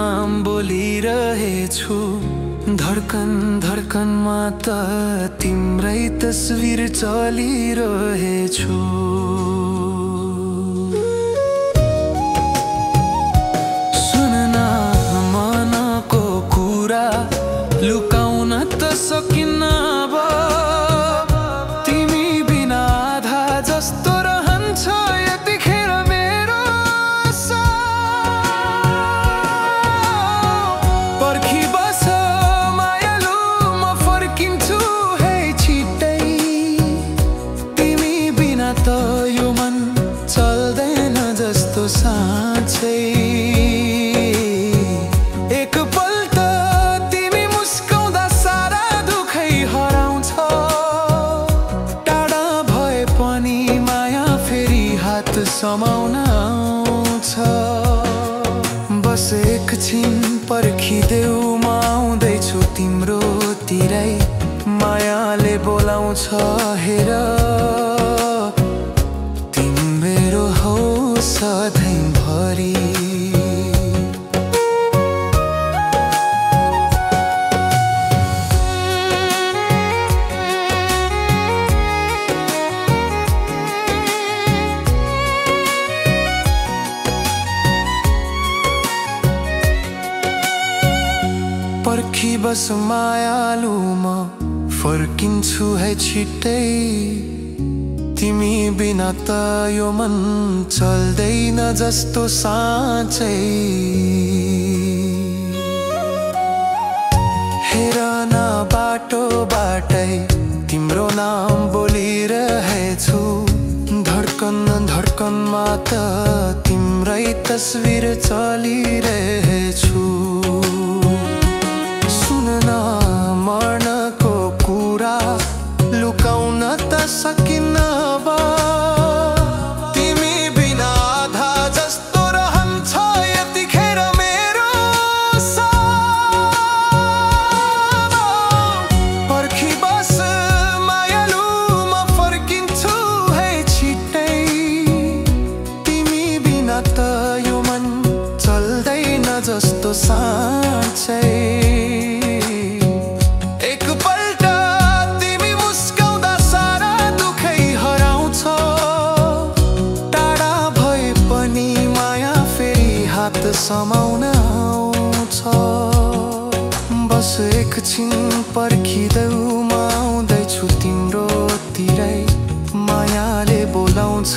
नाम बोलिरहेछु। धड्कन धड्कनमा त तिम्रै तस्बिर चलिरहेछु। सुन्न मनको कुरा लुकाउन त सकिन्न अब। तिमी बिना आधा जस्तो रहन्छ यतिखेर मेरो पर्खी बस मायालु, म फर्किन्छु है छिट्टै। तिमी बिना त यो मन चल्दैन जस्तो साँच्चै। एकपल्ट तिमी मुस्काउँदा सारा दुखै हराउँछ। टाढा भए पनि माया फेरि हात समाउन आउँछ। बस एकछिन पर्खिदेऊ, म आउँदैछु तिम्रोतिरै। मायाले बोलाउँछ हेर, तिमी मेरो हौ सधैँभरि। पर्खी बस मायालु, म फर्किन्छु है छिट्टै। तिमी बिना त यो मन चल्दैन जस्तो साँच्चै। हेर न बाटोबाटै तिम्रो नाम बोलिरहेछु। धड्कन धड्कनमा त तिम्रै तस्बिर चलिरहेछु। मर्नको कुरा लुकाउन त सकिन्न अब। तिमी बिना आधा जस्तो रहन्छ यतिखेर मेरो पर्खी बस मायालु, म फर्किन्छु है छिट्टै। तिमी बिना त यो मन चल्दैन जस्तो साँच्चै। समाउन आउँछ। बस एकछिन पर्खिदेऊ, म आउँदैछु तिम्रोतिरै। मायाले बोलाउँछ